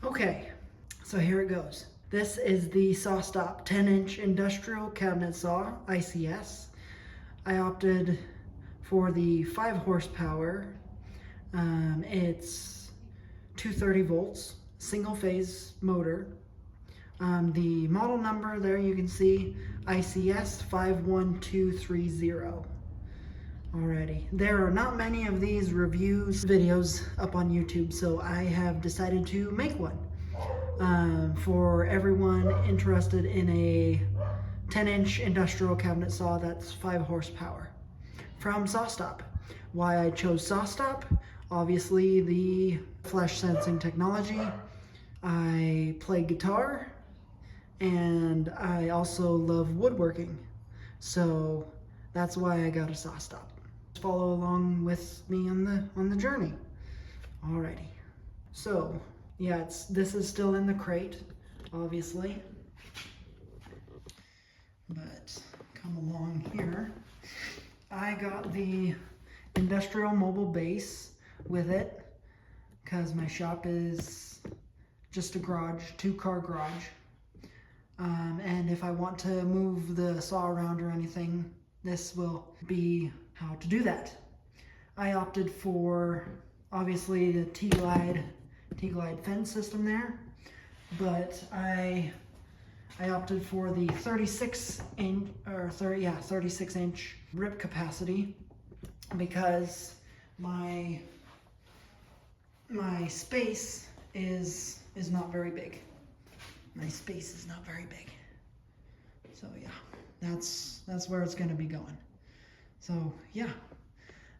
Okay, so here it goes. This is the Sawstop 10-inch industrial cabinet saw, ICS. I opted for the 5 horsepower. It's 230 volts, single phase motor. The model number there you can see, ICS 51230. Alrighty, there are not many of these videos up on YouTube, so I have decided to make one for everyone interested in a 10-inch industrial cabinet saw that's 5 horsepower from Sawstop. Why I chose Sawstop? Obviously the flesh sensing technology. I play guitar and I also love woodworking, so that's why I got a Sawstop. Follow along with me on the journey. Alrighty. So yeah, this is still in the crate, obviously. But come along here. I got the industrial mobile base with it because my shop is just a garage, 2-car garage. And if I want to move the saw around or anything, this will be how to do that. I opted for, obviously, the T-Glide fence system there, but I opted for the 36 inch rip capacity because my space is not very big. My space is not very big. So yeah, that's where it's gonna be going. So yeah,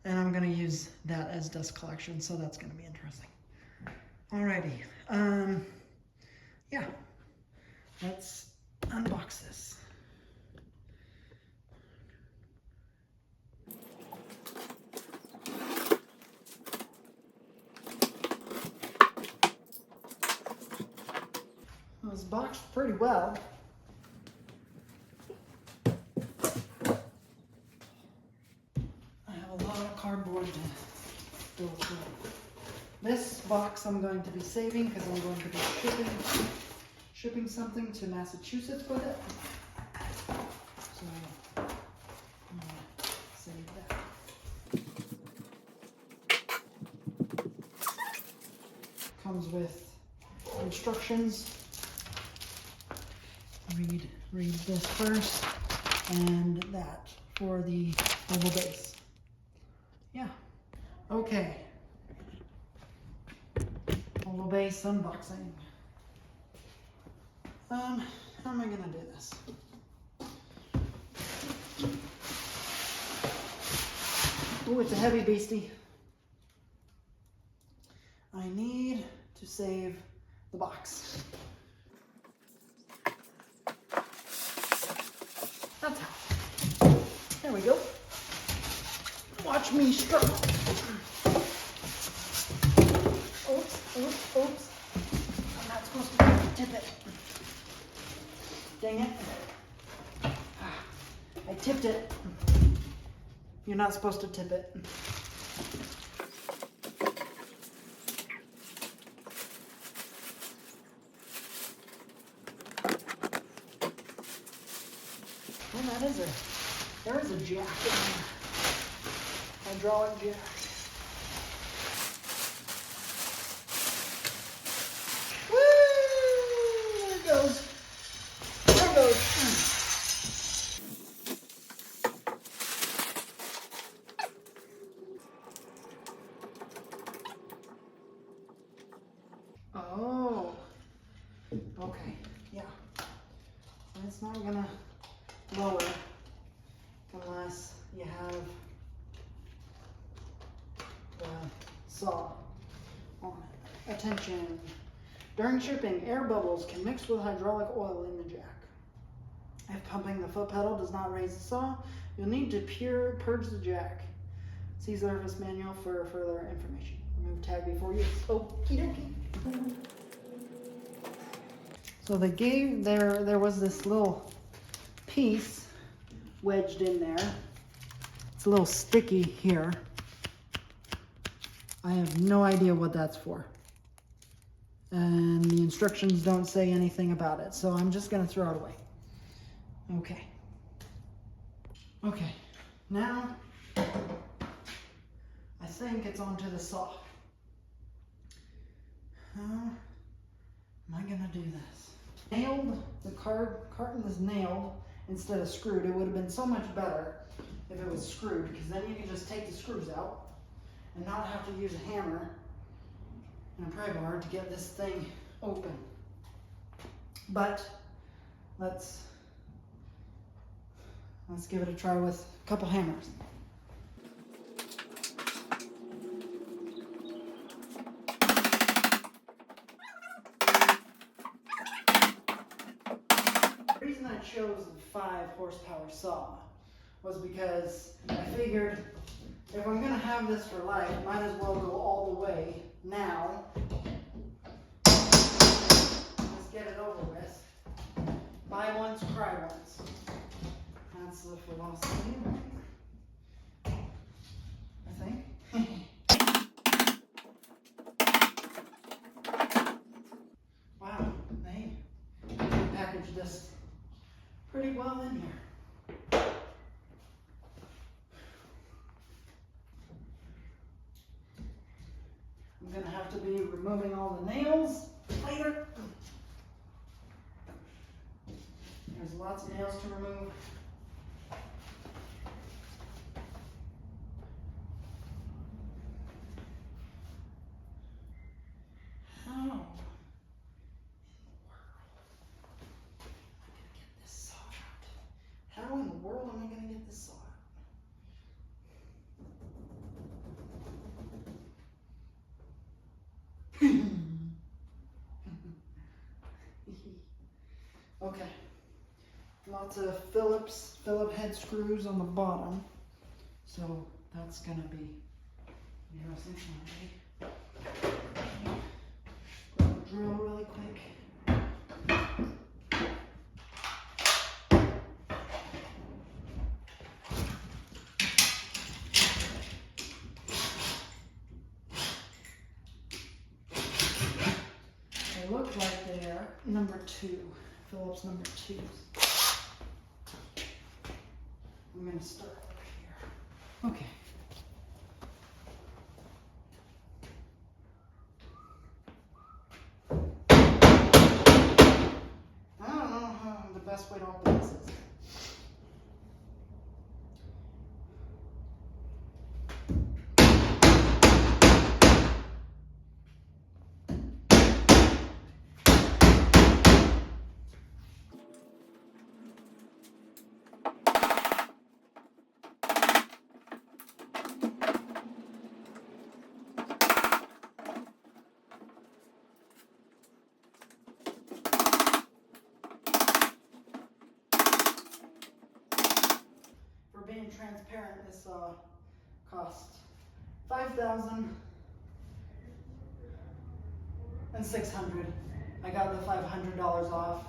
and I'm gonna use that as dust collection, so that's gonna be interesting. Alrighty, yeah, let's unbox this. It was boxed pretty well. I have a lot of cardboard to go through. This box I'm going to be saving because I'm going to be shipping something to Massachusetts with it. So I'm going to save that. Comes with instructions. Read this first, and that for the mobile base. Yeah. Okay. Mobile base unboxing. How am I gonna do this? Oh, it's a heavy beastie. I need to save the box. That's how. There we go. Watch me struggle. Oops, oops, oops. I'm not supposed to tip it. Dang it. I tipped it. You're not supposed to tip it. And there is a jack in there. Hydraulic jack. Woo! There it goes. There it goes. Oh. Okay. Yeah. It's not gonna lower unless you have the saw on it. Attention! During shipping, air bubbles can mix with hydraulic oil in the jack. If pumping the foot pedal does not raise the saw, you'll need to purge the jack. See service manual for further information. Remove tag before use. Okie dokie. So they gave, there was this little piece wedged in there. It's a little sticky here. I have no idea what that's for. and the instructions don't say anything about it, so I'm just going to throw it away. Okay. Okay, now I think it's onto the saw. How am I going to do this? Nailed, the carton is nailed instead of screwed. It would have been so much better if it was screwed, because then you can just take the screws out and not have to use a hammer and a pry bar to get this thing open. But let's give it a try with a couple hammers. The reason I chose the 5 horsepower saw was because I figured if I'm going to have this for life, I might as well go all the way now. Let's get it over with. Buy once, cry once. That's the philosophy, right? I think. Wow, they packaged this pretty well in here. I'm going to have to be removing all the nails later. There's lots of nails to remove. How in the world am I going to get this saw out? Okay, lots of Philip head screws on the bottom, so that's gonna be interesting. Drill really quick. They look like they're number 2. Phillips number 2. I'm going to start over here. Okay. I don't know how the best way to open this is. Being transparent, this cost $5,600. I got the $500 off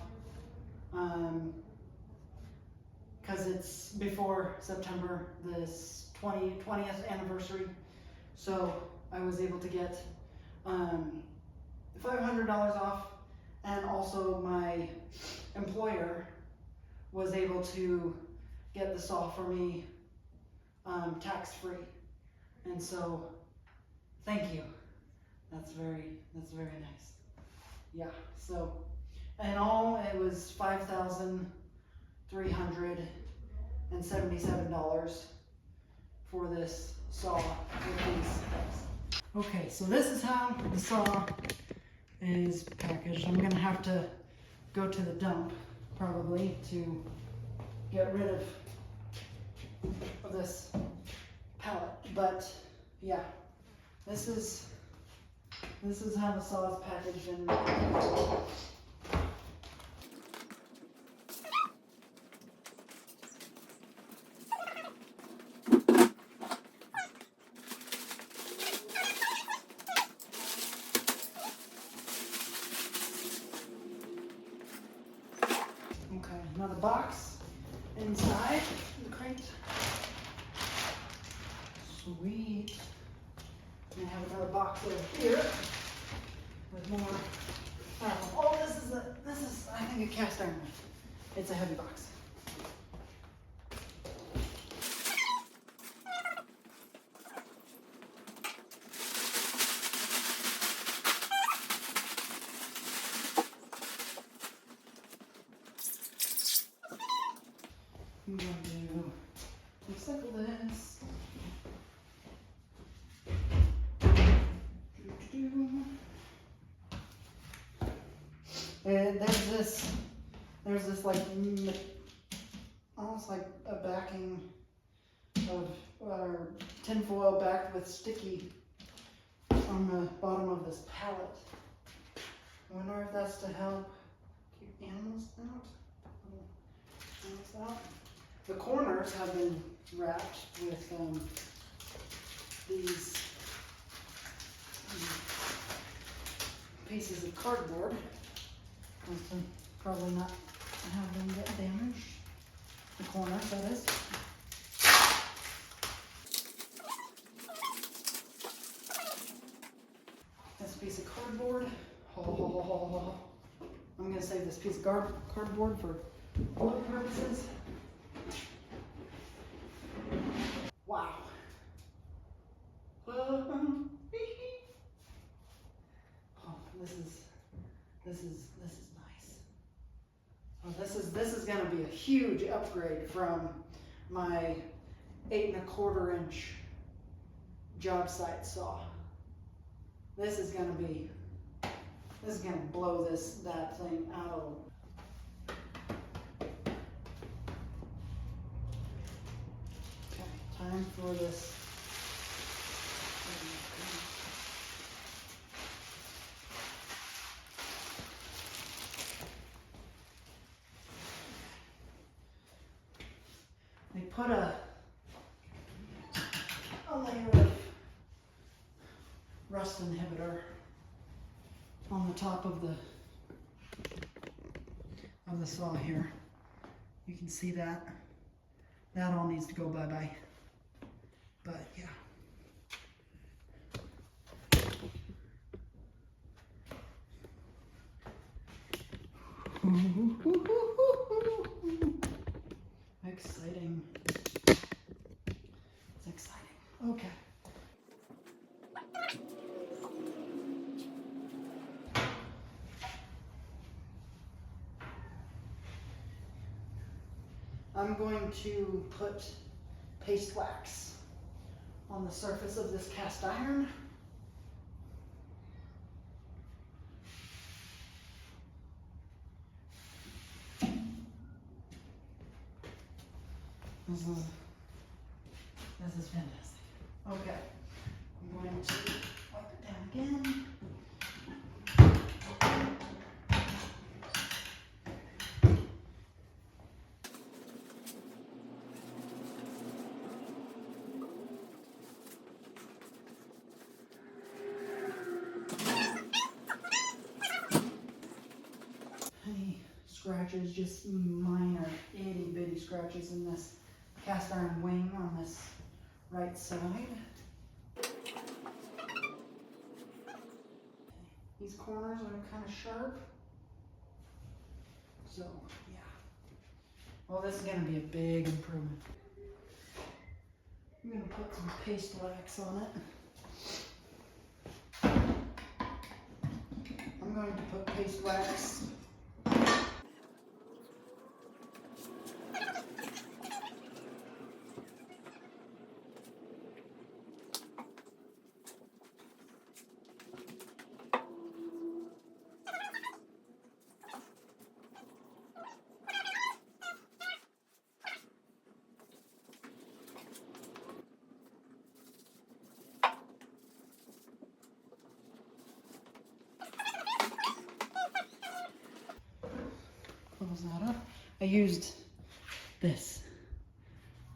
because it's before September this 20th anniversary, so I was able to get $500 off, and also my employer was able to get the saw for me tax-free, and so thank you. That's very nice. Yeah. So, in all, it was $5,377 for this saw with these things. Okay, so this is how the saw is packaged. I'm gonna have to go to the dump probably to get rid of this pallet, but yeah, this is how the saw is packaged in. Okay, another box inside the crate. Sweet. And I have another box over here with more Oh, this is I think a cast iron. It's a heavy box. I'm going to recycle this. And there's this like almost like a backing of tinfoil backed with sticky on the bottom of this pallet. I wonder if that's to help keep animals out. The corners have been wrapped with these pieces of cardboard. To probably not have them get damaged. The corners, that is. This piece of cardboard. I'm going to save this piece of cardboard for other purposes. Wow. Oh, this is nice. Oh, this is going to be a huge upgrade from my 8 1/4 inch job site saw. This is going to blow that thing out. Okay, time for this. They put a layer of rust inhibitor on the top of the saw here. You can see that. That all needs to go bye-bye. But yeah. Exciting. It's exciting. Okay. I'm going to put paste wax on the surface of this cast iron. This is fantastic. Okay, I'm going to wipe it down again. Any scratches, just minor itty bitty scratches in this cast iron wing on this right side. These corners are kind of sharp. So, yeah. Well, this is going to be a big improvement. I'm going to put some paste wax on it. I'm going to put paste wax . Close that up. I used this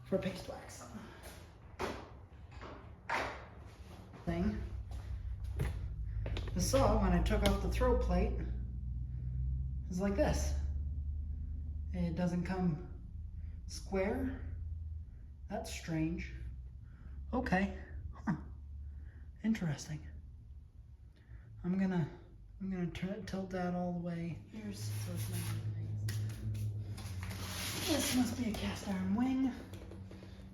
for paste wax thing. The saw, when I took off the throat plate, is like this. It doesn't come square. That's strange. Okay. Huh. Interesting. I'm gonna I'm gonna tilt that all the way. Here's so it's 90 degrees. This must be a cast iron wing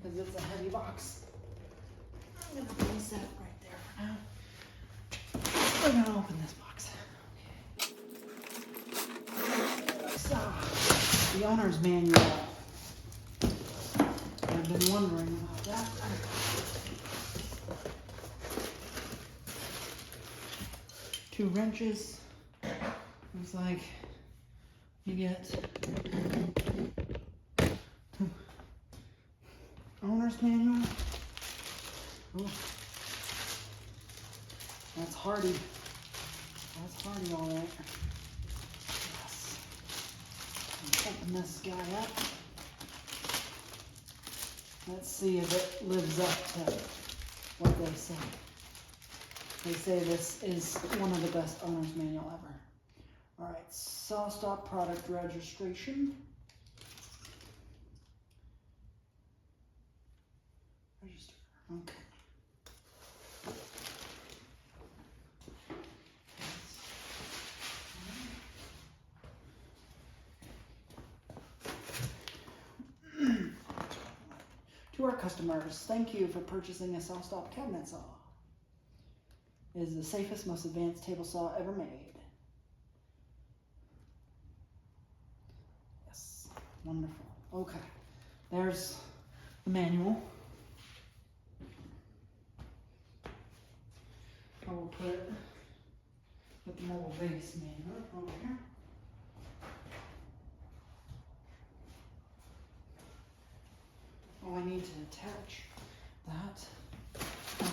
because it's a heavy box. I'm gonna place that right there for now. We're gonna open this box. Okay. So, the owner's manual. I've been wondering about that. Two wrenches. Looks like you get owner's manual. Oh, that's hardy. That's hardy, all right. Yes. Open this guy up. Let's see if it lives up to what they say. They say this is one of the best owner's manual ever. All right, Sawstop product registration. Register. Okay. To our customers, thank you for purchasing a Sawstop cabinet saw. It is the safest, most advanced table saw ever made. Yes, wonderful. Okay, there's the manual. I will put the mobile base manual over here. Oh, I need to attach that. Okay.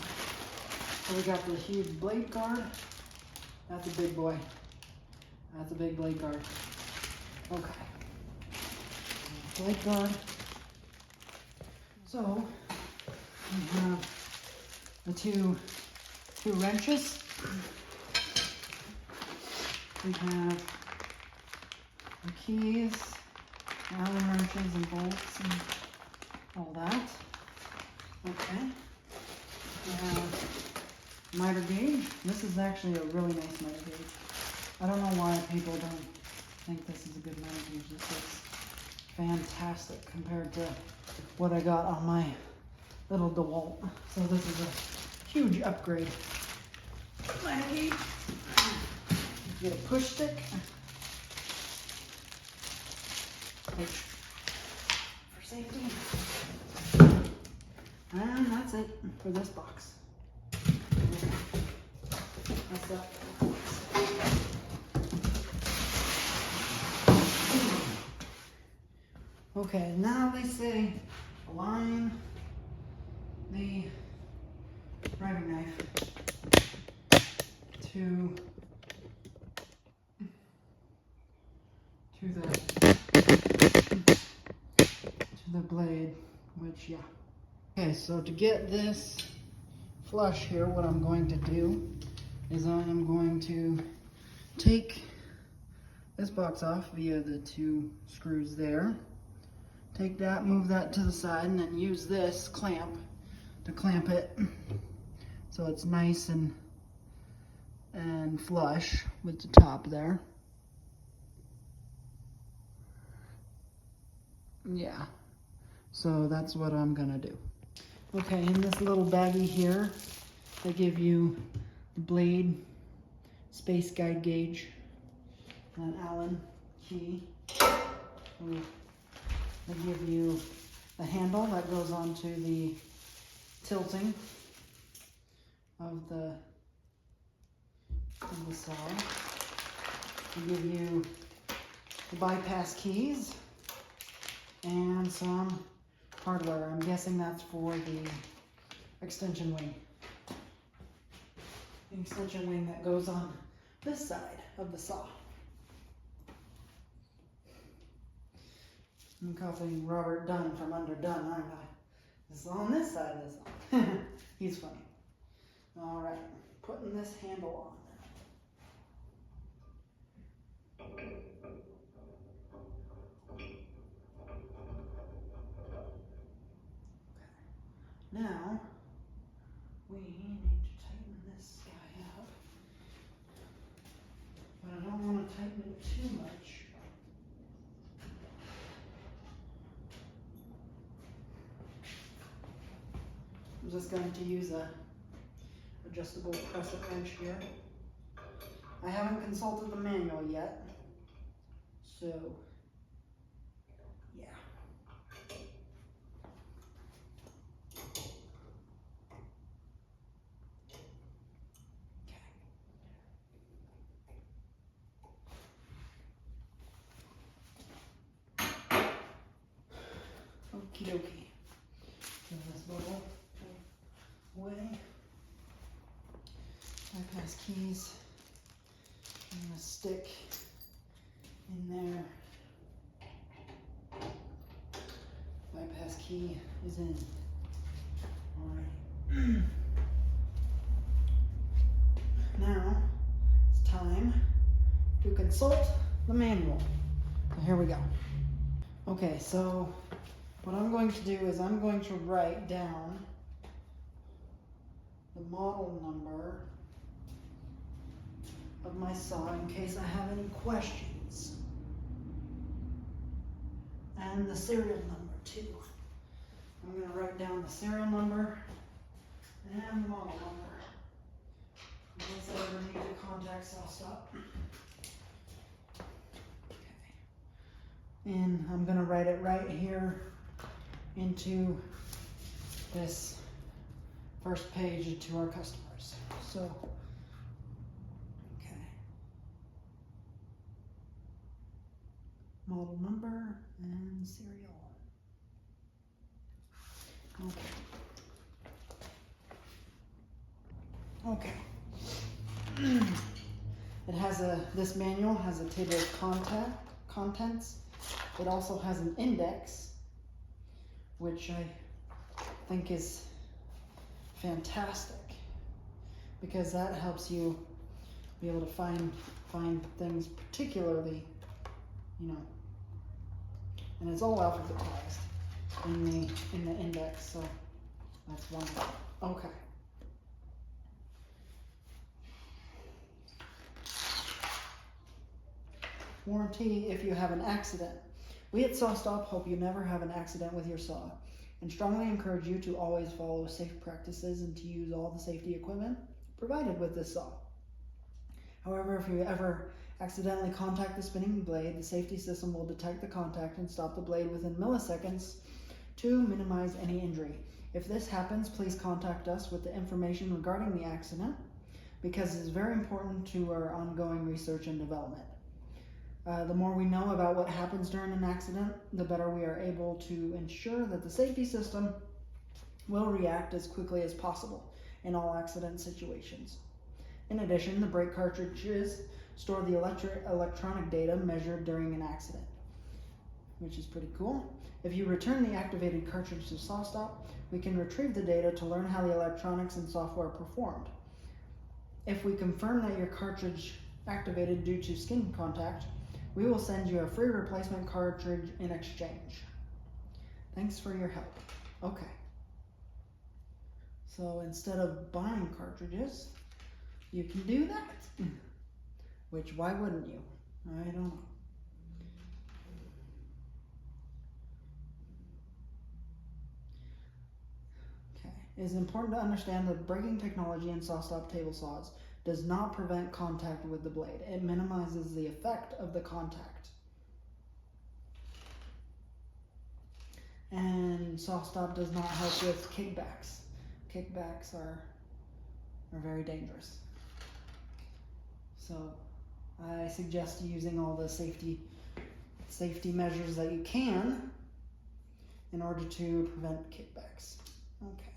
So we got the huge blade guard. That's a big boy. That's a big blade guard. Okay. Blade guard. So we have the two wrenches. We have the keys, Allen wrenches and bolts and all that. Okay. We have miter gauge. This is actually a really nice miter gauge. I don't know why people don't think this is a good miter gauge. This is fantastic compared to what I got on my little DeWalt. So this is a huge upgrade. Miter gauge. Get a push stick. Push for safety. And that's it for this box. That's that. Okay, now they say align the writing knife to the blade, which, yeah. Okay, so to get this flush here, what I'm going to do is I am going to take this box off via the two screws there. Take that, move that to the side, and then use this clamp to clamp it so it's nice and flush with the top there. Yeah, so that's what I'm gonna do. Okay, in this little baggie here, they give you the blade, space guide gauge, an Allen key. They give you the handle that goes onto the tilting of the saw. They give you the bypass keys and some hardware. I'm guessing that's for the extension wing. The extension wing that goes on this side of the saw. I'm copying Robert Dunn from Underdone, aren't I? This is on this side of the saw. He's funny. All right, putting this handle on. Now, we need to tighten this guy up. tighten it too much. I'm just going to use a adjustable crescent wrench here. I haven't consulted the manual yet, so yeah. Okie dokie. Turn this bubble away. Bypass keys. I'm gonna stick in there. Bypass key is in. Alright. Now it's time to consult the manual. So here we go. Okay, so what I'm going to do is I'm going to write down the model number of my saw in case I have any questions. And the serial number too. I'm going to write down the serial number and the model number in case I ever need to contact Sawstop. And I'm going to write it right here into this first page to our customers. So, okay. Model number and serial. Okay. Okay. It has this manual has a table of contents. It also has an index, which I think is fantastic because that helps you be able to find things particularly, and it's all alphabetized in the index, so that's wonderful. Okay. Warranty if you have an accident. We at Sawstop hope you never have an accident with your saw and strongly encourage you to always follow safe practices and to use all the safety equipment provided with this saw. However, if you ever accidentally contact the spinning blade, the safety system will detect the contact and stop the blade within milliseconds to minimize any injury. If this happens, please contact us with the information regarding the accident because it is very important to our ongoing research and development. The more we know about what happens during an accident, the better we are able to ensure that the safety system will react as quickly as possible in all accident situations. In addition, the brake cartridges store the electronic data measured during an accident, which is pretty cool. If you return the activated cartridge to Sawstop, we can retrieve the data to learn how the electronics and software performed. If we confirm that your cartridge activated due to skin contact, we will send you a free replacement cartridge in exchange. Thanks for your help. Okay. So instead of buying cartridges, you can do that. Which, why wouldn't you? I don't know. Okay. It is important to understand that braking technology in Sawstop table saws does not prevent contact with the blade. It minimizes the effect of the contact. And Sawstop does not help with kickbacks. Kickbacks are very dangerous. So I suggest using all the safety measures that you can in order to prevent kickbacks. Okay.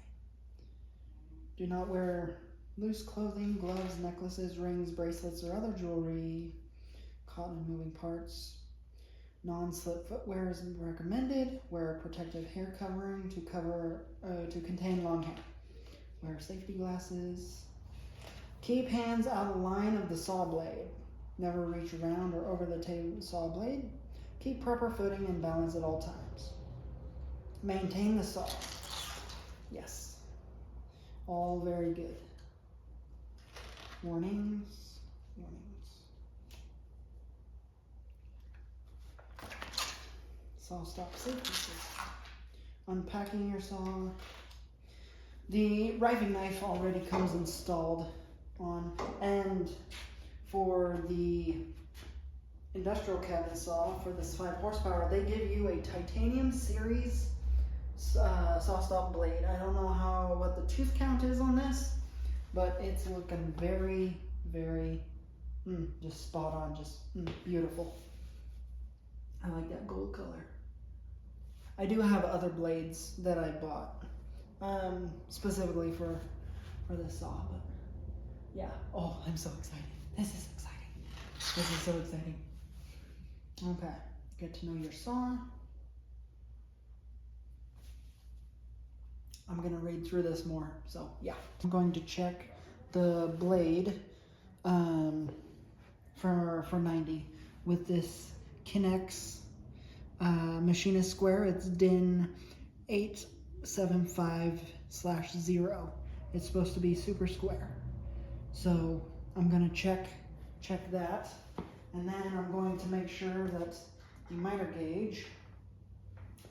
Do not wear loose clothing, gloves, necklaces, rings, bracelets, or other jewelry, caught in moving parts. Non-slip footwear is recommended. Wear a protective hair covering to contain long hair. Wear safety glasses. Keep hands out of line of the saw blade. Never reach around or over the saw blade. Keep proper footing and balance at all times. Maintain the saw. Yes. All very good. Warnings. Sawstop safety system. Unpacking your saw. The riving knife already comes installed on, and for the industrial cabinet saw for this 5 horsepower, they give you a titanium series Sawstop blade. I don't know what the tooth count is on this, but it's looking very, very just spot on, just beautiful. I like that gold color. I do have other blades that I bought specifically for this saw, but yeah. Oh, I'm so excited. This is exciting. This is so exciting. Okay, get to know your saw. I'm gonna read through this more, so yeah. I'm going to check the blade for 90 with this Kinex machinist square. It's DIN 875/0. It's supposed to be super square. So I'm gonna check that, and then I'm going to make sure that the miter gauge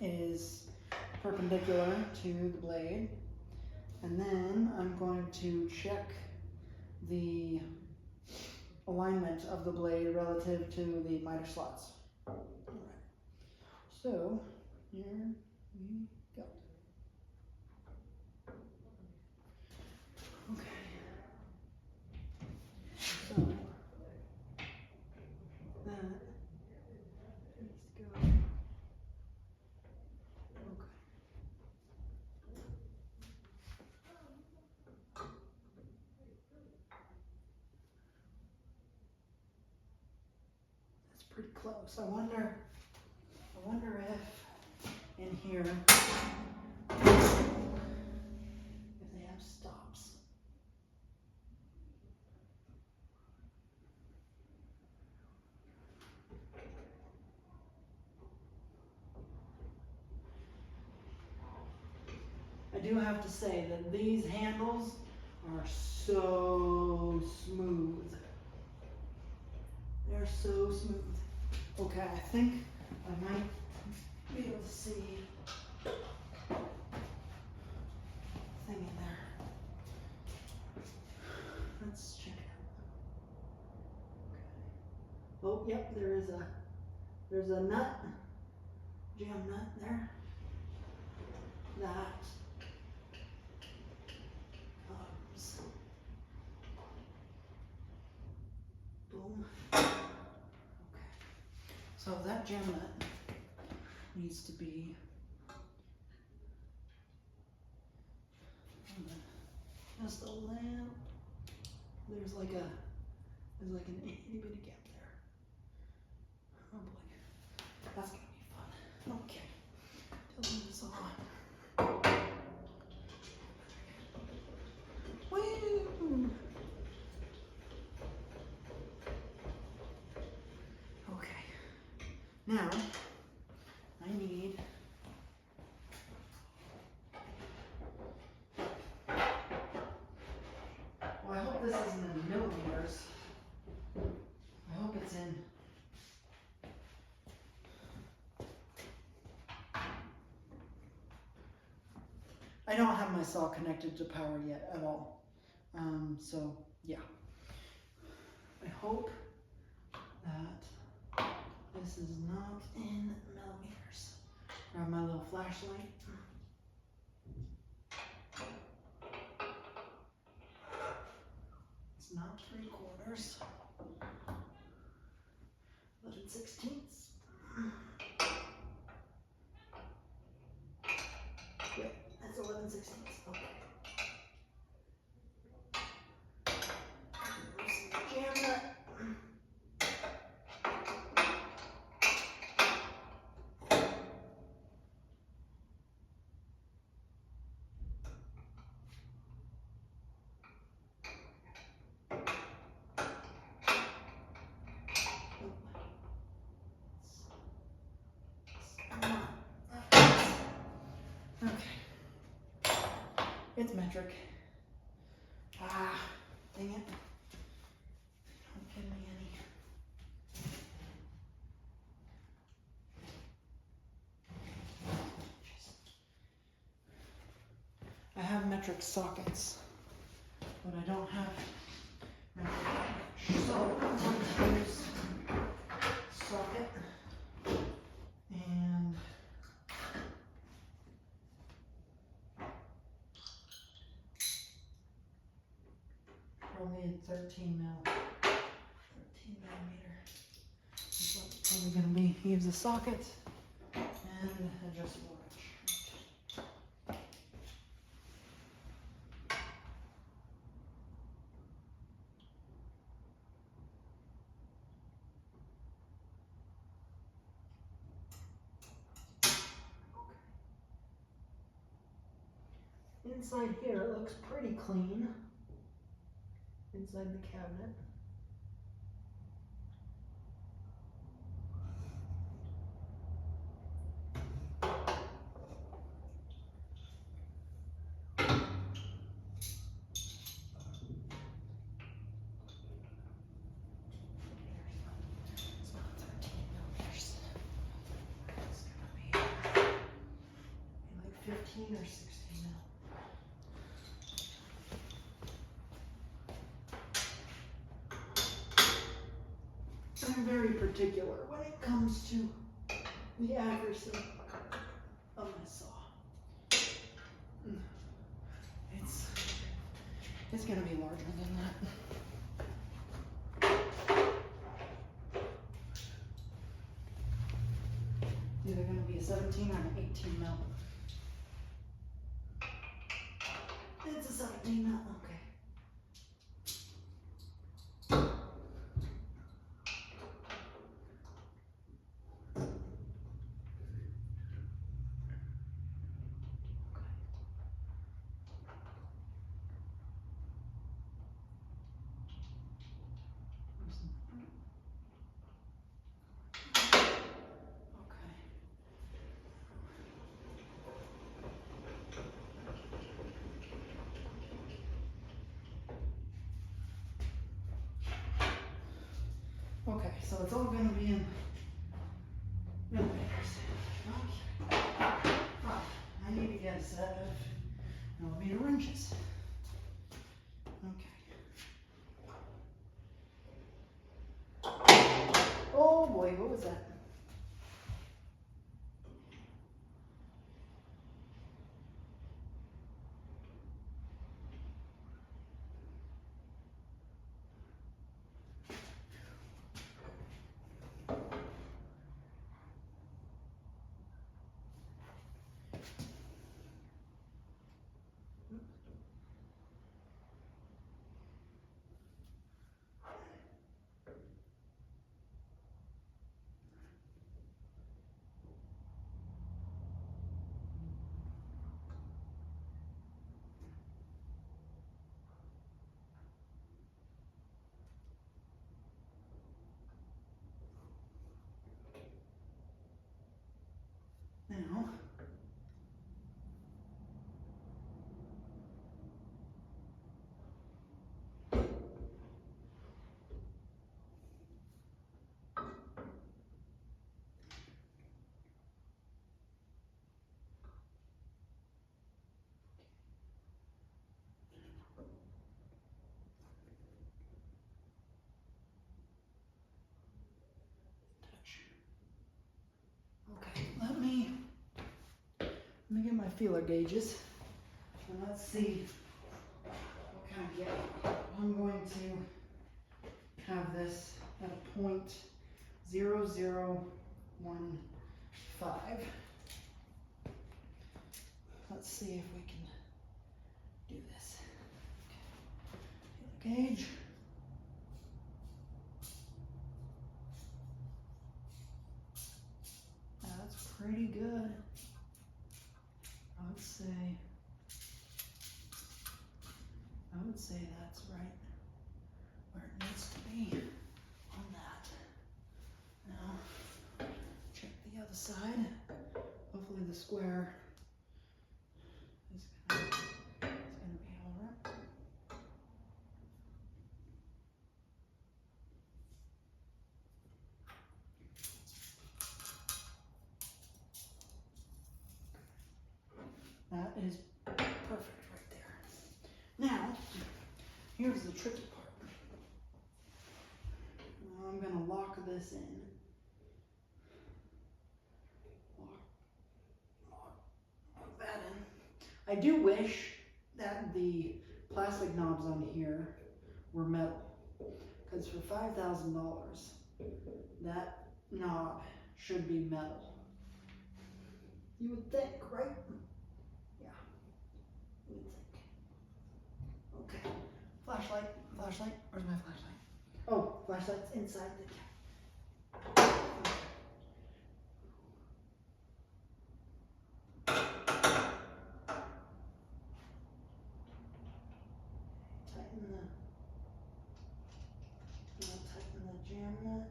is perpendicular to the blade, and then I'm going to check the alignment of the blade relative to the miter slots. All right. So here we go. Okay. So that needs to go. Okay. That's pretty close. I wonder if in here if they have stops. I do have to say that these handles are so smooth. They're so smooth. Okay, I think I might be able to see a thing in there. Let's check it out. Okay. Oh, yep, there's a nut, jam nut there. That comes. Boom. Okay. So that jam nut needs to be just a lamp. There's like an itty bitty gap there. Oh boy, that's gonna be fun. Okay, turn this on. Woo! Okay, now I need I hope this isn't in millimeters. I hope it's in. I don't have my saw connected to power yet at all. So yeah. I hope that this is not in millimeters. Grab my little flashlight. It's not 3/4. 11/16. Yep, that's 11/16. Okay. Jam nut. Okay. It's metric. Ah, dang it. Don't give me any. metric sockets, but I don't have metric. So I'm going to use socket and probably 13 mil, 13 millimeter. That's what it's probably going to be. Use the socket and adjustable wrench. Inside here it looks pretty clean. Inside the cabinet. It's not 13 millimeters. It's gonna be like 15 or 16 mil. I'm very particular when it comes to the accuracy of my saw. It's gonna be larger than that. It's either gonna be a 17 or an 18 mil. It's a 17 mil, okay. Okay, so it's all going to be in millimeters. Okay. Ah, I need to get a set of millimeter wrenches. Okay. Oh boy, what was that? Now, okay, let me get my feeler gauges and let's see what kind of get. I'm going to have this at a point 0.0015. Let's see if we can do this. Okay. Feeler gauge. That's pretty good. I would say that's right where it needs to be on that. Now, check the other side. Hopefully the square is gonna be all right. That is perfect right there. Here's the tricky part. Now I'm going to lock this in. Lock that in. I do wish that the plastic knobs on here were metal. Because for $5,000, that knob should be metal. You would think, right? Yeah, you would think. Okay, flashlight, where's my flashlight? Oh, flashlight's inside the cap. Tighten the jam nut.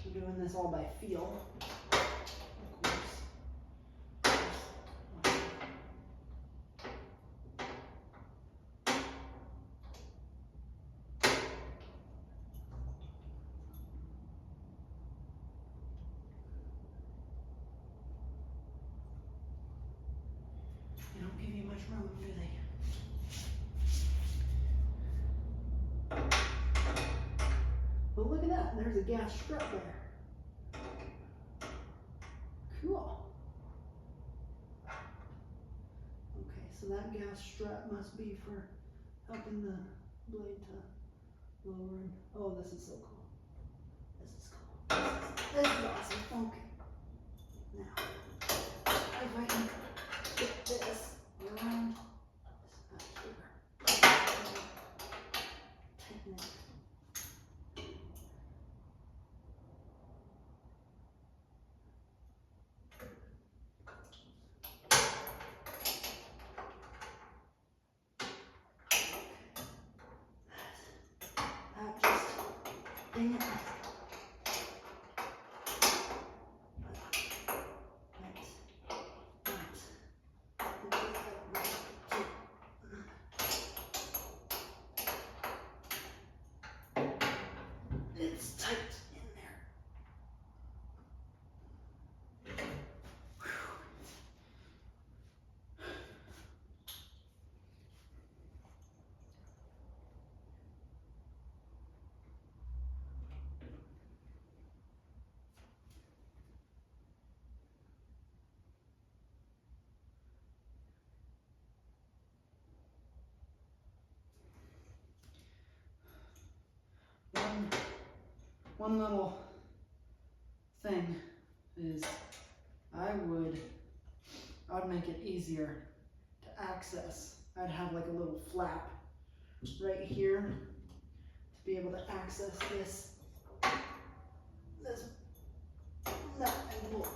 I'm doing this all by feel, of course. They don't give you much room, do they? But look at that, there's a gas strut there. Cool. Okay, so that gas strut must be for helping the blade to lower and, oh, this is so cool. This is cool. This is awesome. Okay. Now, if I can get this around this here. Tighten it. That just, dang it. It's tight in there. One little thing is I'd make it easier to access. I'd have like a little flap right here to be able to access this nut and bolt.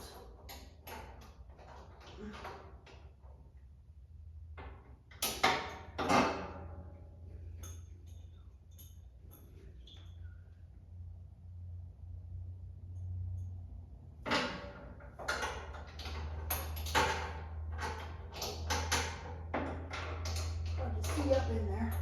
Hard to see up in there.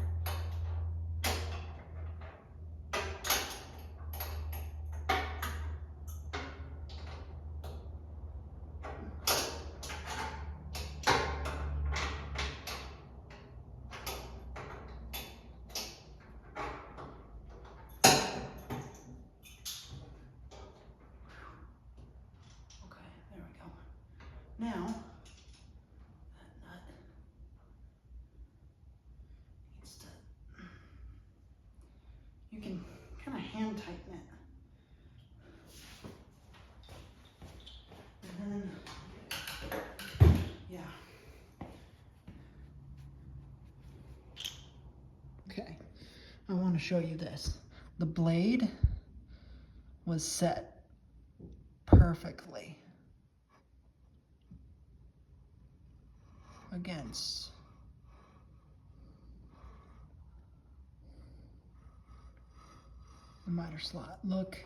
Now, that nut needs to, you can kind of hand tighten it. And then, yeah. Okay, I want to show you this. The blade was set perfectly against the miter slot. Look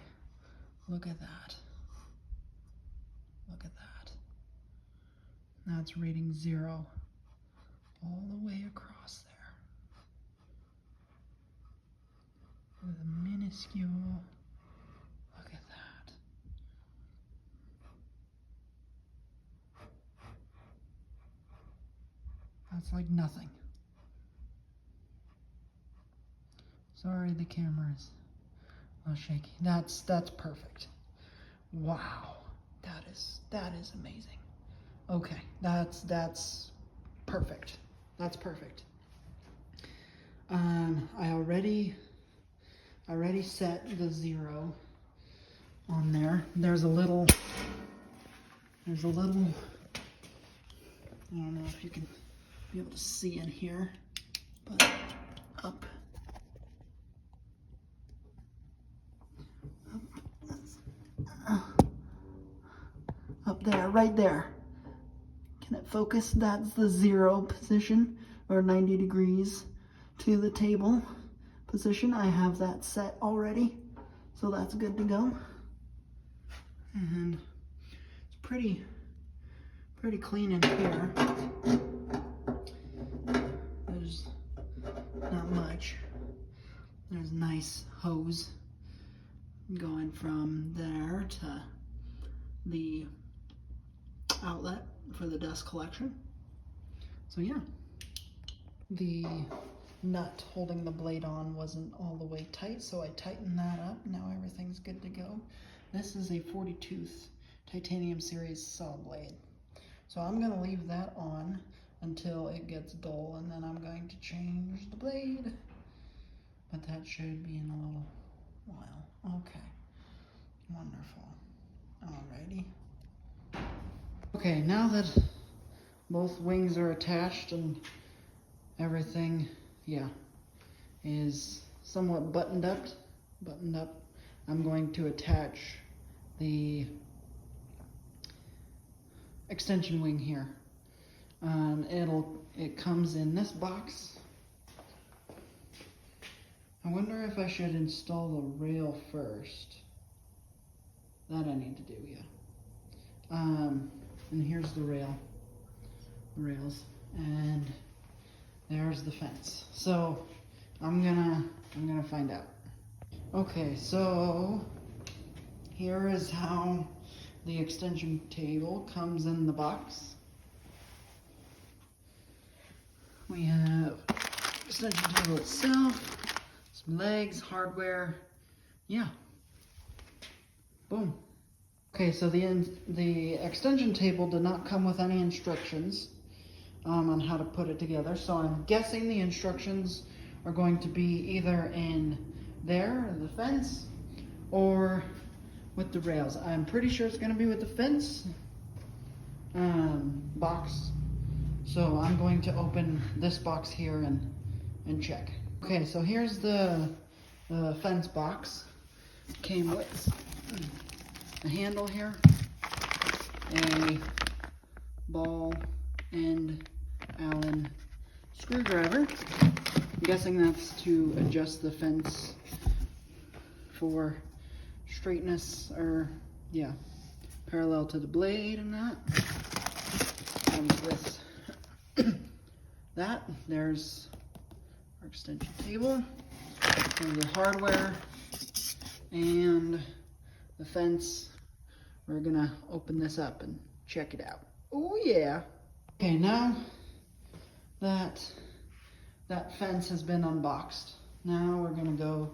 at that. Look at that. Now it's reading 0 all the way across there. With a minuscule, look at that. That's like nothing. Sorry, the camera is a little shaky. That's perfect. Wow, that is amazing. Okay, that's perfect. That's perfect. I already set the 0 on there. There's a little, I don't know if you can be able to see in here, but up there, right there. Can it focus? That's the 0 position, or 90 degrees to the table position. I have that set already, so that's good to go. And it's pretty clean in here. There's not much. There's a nice hose going from there to the outlet for the dust collection. So yeah, the nut holding the blade on wasn't all the way tight, so I tightened that up. Now everything's good to go. This is a 40 tooth titanium series saw blade. So I'm gonna leave that on until it gets dull, and then I'm going to change the blade. But that should be in a little while. Okay, wonderful. Alrighty. Okay, now that both wings are attached and everything, yeah, is somewhat buttoned up, I'm going to attach the extension wing here. It comes in this box. I wonder if I should install the rail first. That I need to do, yeah. And here's the rails, and there's the fence. So I'm gonna find out. Okay, so here is how the extension table comes in the box. We have extension table itself, some legs, hardware, yeah. Boom. Okay, so the extension table did not come with any instructions on how to put it together, so I'm guessing the instructions are going to be either in there, the fence, or with the rails. I'm pretty sure it's going to be with the fence box, so I'm going to open this box here and check. Okay, so here's the fence box. Came with a handle here, a ball and Allen screwdriver. I'm guessing that's to adjust the fence for straightness, or yeah, parallel to the blade and that. Comes with that. There's our extension table, and the hardware, and the fence. We're gonna open this up and check it out. Oh yeah. Okay, now that fence has been unboxed, now we're gonna go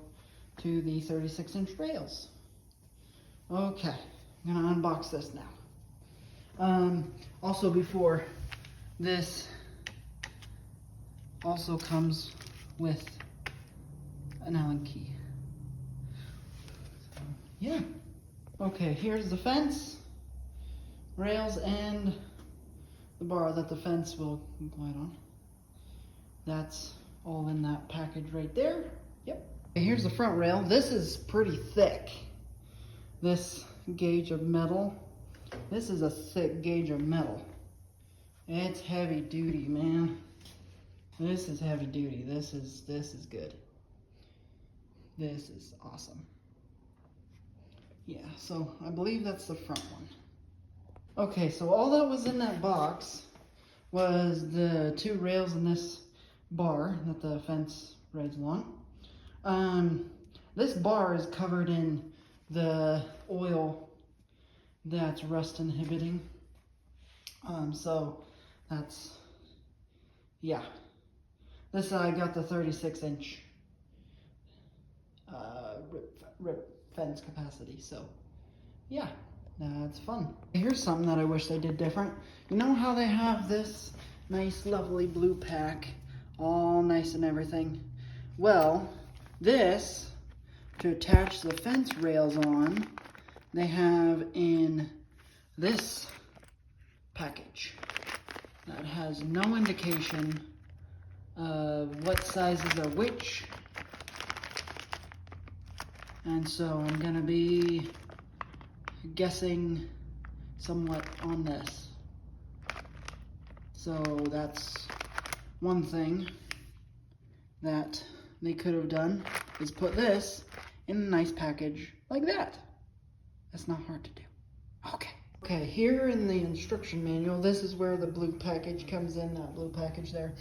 to the 36-inch rails. Okay, I'm gonna unbox this now. Also, before this also comes with an Allen key. So, yeah. Okay, here's the fence, rails, and the bar that the fence will glide on. That's all in that package right there. Yep. Okay, here's the front rail. This is pretty thick. This gauge of metal. This is a thick gauge of metal. It's heavy duty, man. This is heavy duty. This is good. This is awesome. Yeah, so I believe that's the front one. Okay, so all that was in that box was the 2 rails and this bar that the fence rides along. This bar is covered in the oil that's rust inhibiting. So that's yeah. This I got the 36-inch rip fence capacity, so yeah, that's fun. Here's something that I wish they did different. You know how they have this nice lovely blue pack, all nice and everything? Well, this, to attach the fence rails on, they have in this package that has no indication of what sizes are which. And so I'm gonna be guessing somewhat on this. So that's one thing that they could have done, is put this in a nice package like that. That's not hard to do. Okay, here in the instruction manual, this is where the blue package comes in, that blue package there.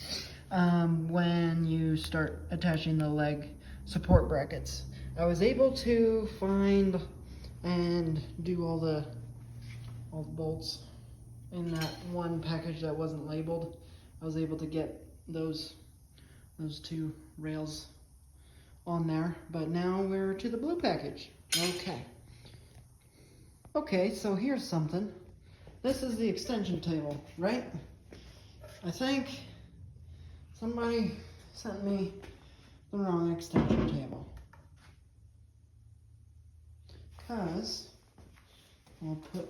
When you start attaching the leg support brackets. I was able to find and do all the bolts in that one package that wasn't labeled. I was able to get those two rails on there, but now we're to the blue package. Okay, so here's something. This is the extension table, right? I think somebody sent me the wrong extension table. Because I'll put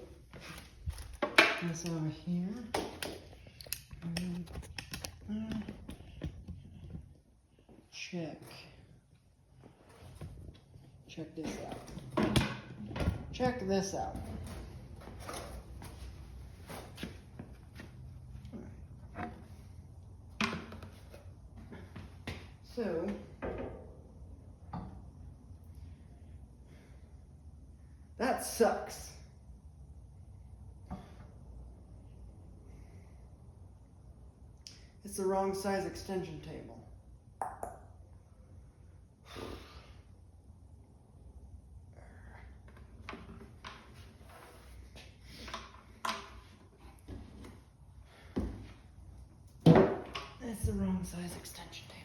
this over here. And check this out. Check this out. So, that sucks. It's the wrong size extension table. It's the wrong size extension table.